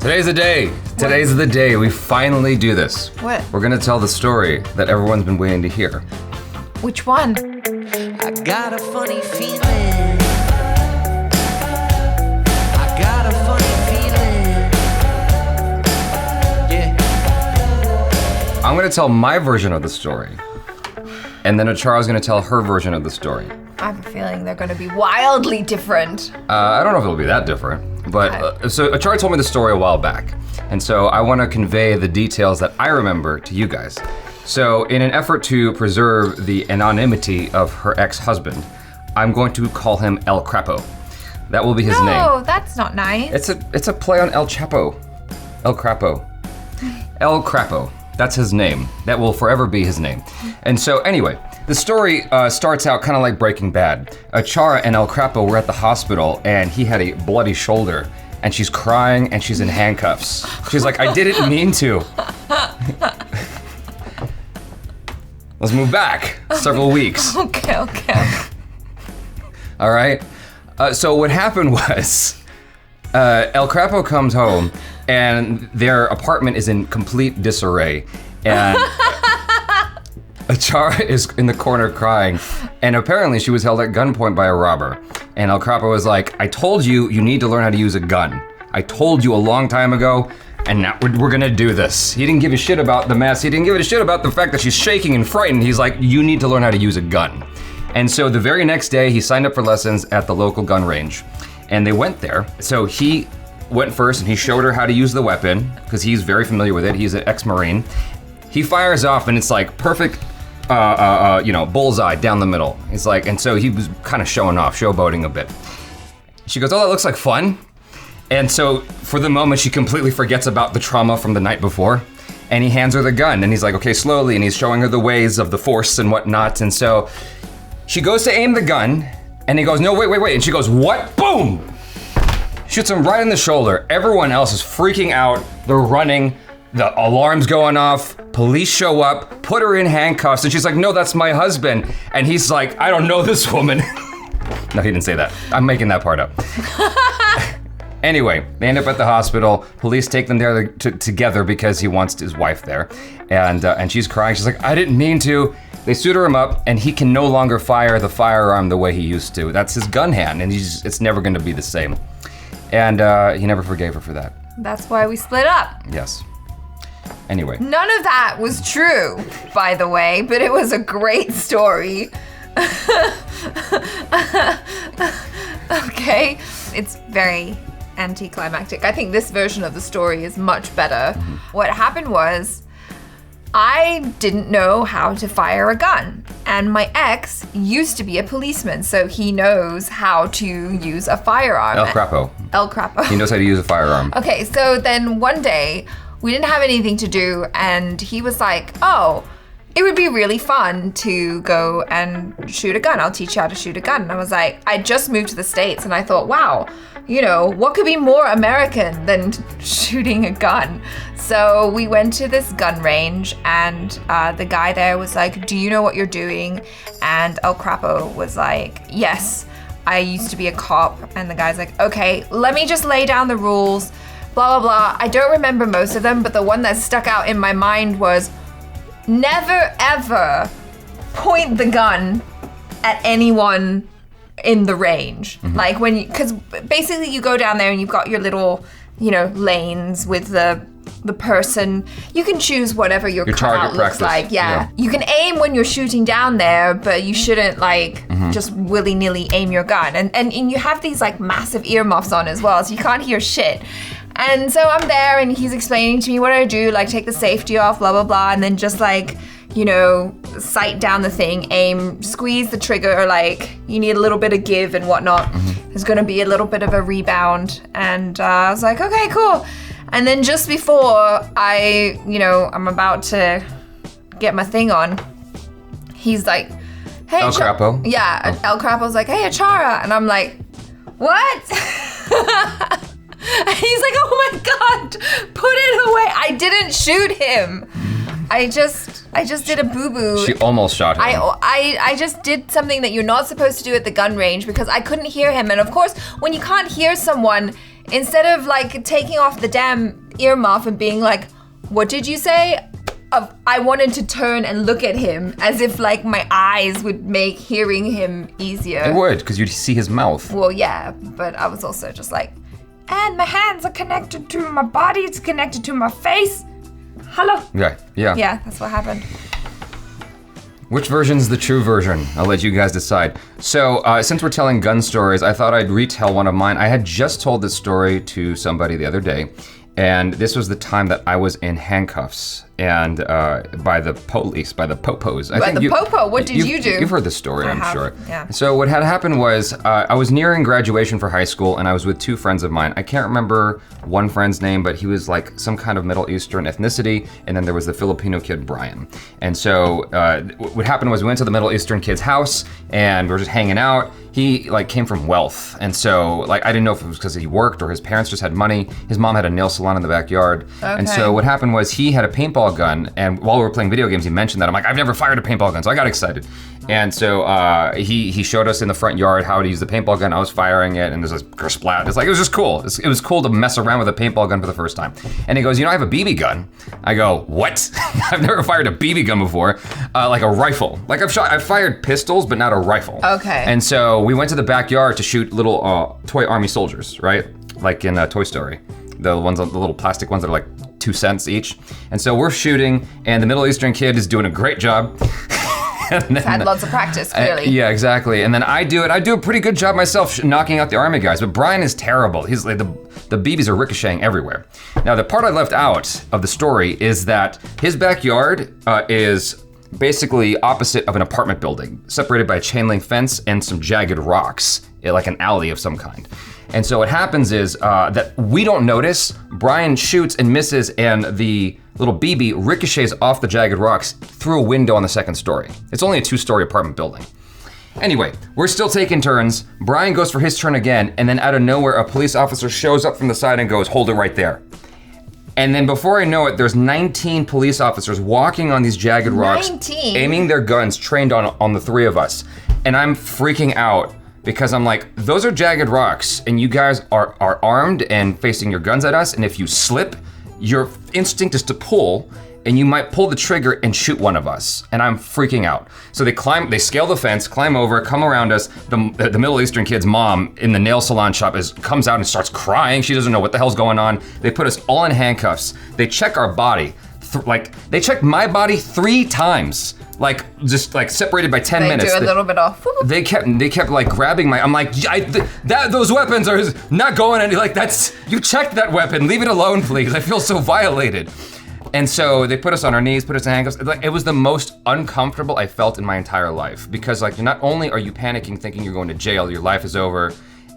Today's the day. Today's the day. We finally do this. What? We're gonna tell the story that everyone's been waiting to hear. Which one? I got a funny feeling. I got a funny feeling. Yeah. I'm gonna tell my version of the story. And then Achara's gonna tell her version of the story. I have a feeling they're going to be wildly different. I don't know if it'll be that different, but so Achara told me the story a while back. And so I wanna convey the details that I remember to you guys. So in an effort to preserve the anonymity of her ex-husband, I'm going to call him El Crapo. That will be his name. No, that's not nice. It's a play on El Chapo. El Crapo. El Crapo. That's his name. That will forever be his name. And so anyway, the story starts out kind of like Breaking Bad. Achara and El Crapo were at the hospital and he had a bloody shoulder and she's crying and she's in handcuffs. She's like, I didn't mean to. Let's move back several weeks. Okay. All right. So what happened was El Crapo comes home and their apartment is in complete disarray. And Achara is in the corner crying. And apparently she was held at gunpoint by a robber. And El Crapo was like, I told you, you need to learn how to use a gun. I told you a long time ago, and now we're gonna do this. He didn't give a shit about the mess. He didn't give a shit about the fact that she's shaking and frightened. He's like, you need to learn how to use a gun. And so the very next day, he signed up for lessons at the local gun range. And they went there. So he went first and he showed her how to use the weapon, because he's very familiar with it. He's an ex-Marine. He fires off and it's like perfect, bullseye down the middle. It's like, and so he was kind of showing off, showboating a bit. She goes, oh, that looks like fun. And so for the moment, she completely forgets about the trauma from the night before. And he hands her the gun and he's like, okay, slowly. And he's showing her the ways of the force and whatnot. And so she goes to aim the gun and he goes, no, wait. And she goes, what? Boom! Shoots him right in the shoulder. Everyone else is freaking out. They're running. The alarm's going off. Police show up, put her in handcuffs. And she's like, no, that's my husband. And he's like, I don't know this woman. No, he didn't say that. I'm making that part up. Anyway, they end up at the hospital. Police take them there together because he wants his wife there. And she's crying. She's like, I didn't mean to. They suitor him up and he can no longer fire the firearm the way he used to. That's his gun hand and it's never gonna be the same. And he never forgave her for that. That's why we split up. Yes. Anyway. None of that was true, by the way, but it was a great story. Okay, it's very anticlimactic. I think this version of the story is much better. Mm-hmm. What happened was, I didn't know how to fire a gun, and my ex used to be a policeman, so he knows how to use a firearm. El Crapo. He knows how to use a firearm. Okay, so then one day, we didn't have anything to do, and he was like, oh, it would be really fun to go and shoot a gun. I'll teach you how to shoot a gun. And I was like, I just moved to the States, and I thought, wow, what could be more American than shooting a gun? So we went to this gun range, and the guy there was like, do you know what you're doing? And El Crapo was like, yes, I used to be a cop. And the guy's like, okay, let me just lay down the rules, blah, blah, blah. I don't remember most of them, but the one that stuck out in my mind was, never ever point the gun at anyone in the range. Mm-hmm. Like because basically you go down there and you've got your little, lanes with the person. You can choose whatever your cutout looks like. Yeah. You can aim when you're shooting down there, but you shouldn't just willy-nilly aim your gun. And you have these massive earmuffs on as well, so you can't hear shit. And so I'm there and he's explaining to me what I do, take the safety off, blah, blah, blah. And then just sight down the thing, aim, squeeze the trigger, you need a little bit of give and whatnot. Mm-hmm. There's gonna be a little bit of a rebound. And I was like, okay, cool. And then just before I'm about to get my thing on, he's like, hey, El Crapo? Yeah, El Crapo's like, hey, Achara. And I'm like, what? And he's like, oh my God, put it away. I didn't shoot him. I just did a boo-boo. She almost shot him. I just did something that you're not supposed to do at the gun range because I couldn't hear him. And of course, when you can't hear someone, instead of like taking off the damn earmuff and being like, what did you say? I wanted to turn and look at him as if like my eyes would make hearing him easier. It would, because you'd see his mouth. Well, yeah, but I was also just like, and my hands are connected to my body, it's connected to my face. Hello. Yeah. Yeah, that's what happened. Which version's the true version? I'll let you guys decide. So, since we're telling gun stories, I thought I'd retell one of mine. I had just told this story to somebody the other day, and this was the time that I was in handcuffs and by the police, by the popos. Popo? What did you do? You've heard the story, I'm sure. Yeah. So what had happened was I was nearing graduation for high school, and I was with two friends of mine. I can't remember one friend's name, but he was like some kind of Middle Eastern ethnicity, and then there was the Filipino kid, Brian. And so what happened was we went to the Middle Eastern kid's house, and we were just hanging out. He like came from wealth, and so like I didn't know if it was because he worked or his parents just had money. His mom had a nail salon in the backyard, and so what happened was he had a paintball gun, and while we were playing video games, he mentioned that. I'm like, I've never fired a paintball gun, so I got excited. And so he showed us in the front yard how to use the paintball gun. I was firing it, and there's this splat. It was just cool. It was cool to mess around with a paintball gun for the first time. And he goes, I have a BB gun. I go, what? I've never fired a BB gun before, like a rifle. Like I've fired pistols, but not a rifle. Okay. And so we went to the backyard to shoot little toy army soldiers, right? Like in Toy Story. The little plastic ones that are like 2 cents each. And so we're shooting, and the Middle Eastern kid is doing a great job. He's had lots of practice, clearly. Yeah, exactly. And then I do a pretty good job myself knocking out the army guys, but Brian is terrible. He's like, the BBs are ricocheting everywhere. Now, the part I left out of the story is that his backyard is basically opposite of an apartment building, separated by a chain link fence and some jagged rocks, like an alley of some kind. And so what happens is that we don't notice. Brian shoots and misses, and the little BB ricochets off the jagged rocks through a window on the second story. It's only a 2-story apartment building. Anyway, we're still taking turns. Brian goes for his turn again, and then out of nowhere, a police officer shows up from the side and goes, hold it right there. And then before I know it, there's 19 police officers walking on these jagged rocks, 19? Aiming their guns trained on the three of us. And I'm freaking out because I'm like, those are jagged rocks, and you guys are armed and facing your guns at us, and if you slip, your instinct is to pull, and you might pull the trigger and shoot one of us. And I'm freaking out. So they scale the fence, climb over, come around us. The Middle Eastern kid's mom in the nail salon shop comes out and starts crying. She doesn't know what the hell's going on. They put us all in handcuffs. They check our body. They checked my body 3 times. Just separated by 10 minutes. They do a little bit off. They kept like grabbing my, I'm like, those weapons are not going any, like you checked that weapon, leave it alone please. I feel so violated. And so they put us on our knees, put us in handcuffs. It was the most uncomfortable I felt in my entire life, because like not only are you panicking thinking you're going to jail, your life is over,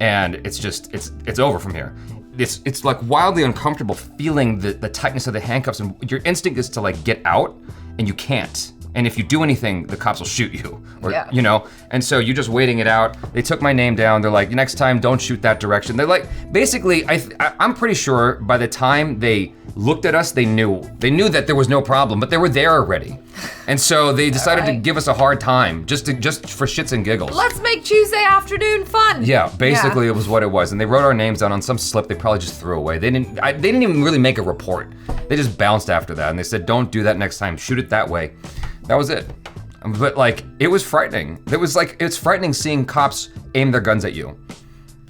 and it's over from here. It's like wildly uncomfortable feeling the tightness of the handcuffs, and your instinct is to like get out, and you can't. And if you do anything, the cops will shoot you, or And so you're just waiting it out. They took my name down. They're like, next time, don't shoot that direction. They're like, basically, I'm pretty sure by the time they looked at us, they knew that there was no problem, but they were there already. And so they decided to give us a hard time, just for shits and giggles. Let's make Tuesday afternoon fun. Yeah, basically it was what it was. And they wrote our names down on some slip they probably just threw away. They didn't even really make a report. They just bounced after that, and they said, don't do that next time. Shoot it that way. That was it. But like, it was frightening. It's frightening seeing cops aim their guns at you.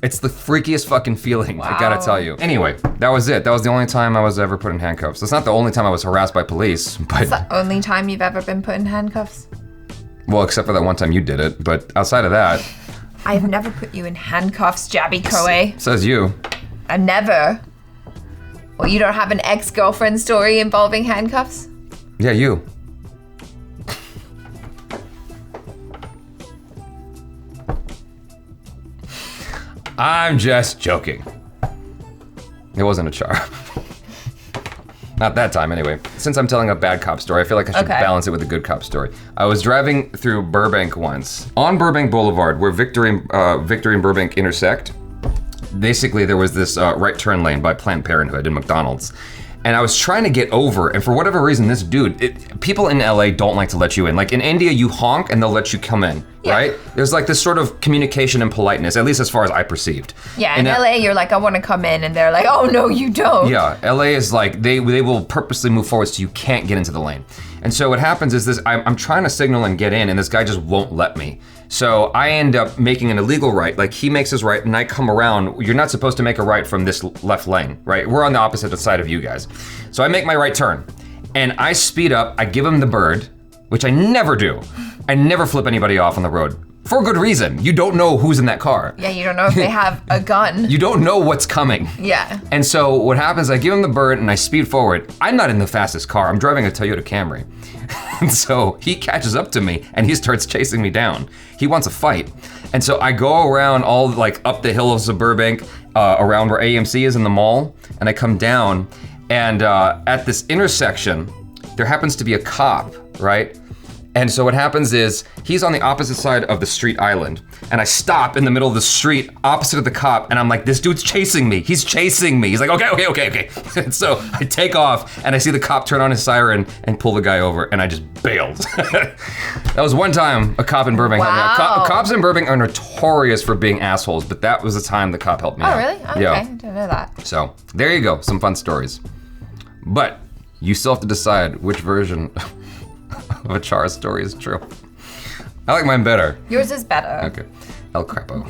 It's the freakiest fucking feeling, I gotta tell you. Anyway, that was it. That was the only time I was ever put in handcuffs. That's not the only time I was harassed by police, but... It's the only time you've ever been put in handcuffs? Well, except for that one time you did it, but outside of that... I've never put you in handcuffs, Jaby KOAY. Says you. I never. Well, you don't have an ex-girlfriend story involving handcuffs? Yeah, you. I'm just joking. It wasn't Achara. Not that time, anyway. Since I'm telling a bad cop story, I feel like I should balance it with a good cop story. I was driving through Burbank once. On Burbank Boulevard, where Victory and Burbank intersect, basically there was this right turn lane by Planned Parenthood and McDonald's. And I was trying to get over, and for whatever reason, this dude, people in LA don't like to let you in. Like in India, you honk and they'll let you come in. Yeah. right? There's like this sort of communication and politeness, at least as far as I perceived. Yeah, in And LA, you're like, I want to come in, and they're like, oh, no, you don't. Yeah, LA is like, they will purposely move forward so you can't get into the lane. And so what happens is this, I'm trying to signal and get in, and this guy just won't let me. So I end up making an illegal right, like he makes his right and I come around. You're not supposed to make a right from this left lane, right? We're on the opposite side of you guys. So I make my right turn and I speed up, I give him the bird, which I never do. I never flip anybody off on the road. For good reason. You don't know who's in that car. Yeah, you don't know if they have a gun. You don't know what's coming. Yeah. And so what happens, I give him the bird and I speed forward. I'm not in the fastest car, I'm driving a Toyota Camry. And so he catches up to me and he starts chasing me down. He wants a fight. And so I go around all like up the hill of Burbank, around where AMC is in the mall, and I come down and at this intersection, there happens to be a cop, right? And so what happens is he's on the opposite side of the street island and I stop in the middle of the street opposite of the cop and I'm like, this dude's chasing me. He's chasing me. He's like, okay. And so I take off and I see the cop turn on his siren and pull the guy over and I just bailed. That was one time a cop in Burbank helped me out. Cops in Burbank are notorious for being assholes, but that was the time the cop helped me out. Oh, really? Okay, Yeah. I didn't know that. So there you go, some fun stories. But you still have to decide which version of Achara's story is true. I like mine better. Yours is better. Okay. El Crapo.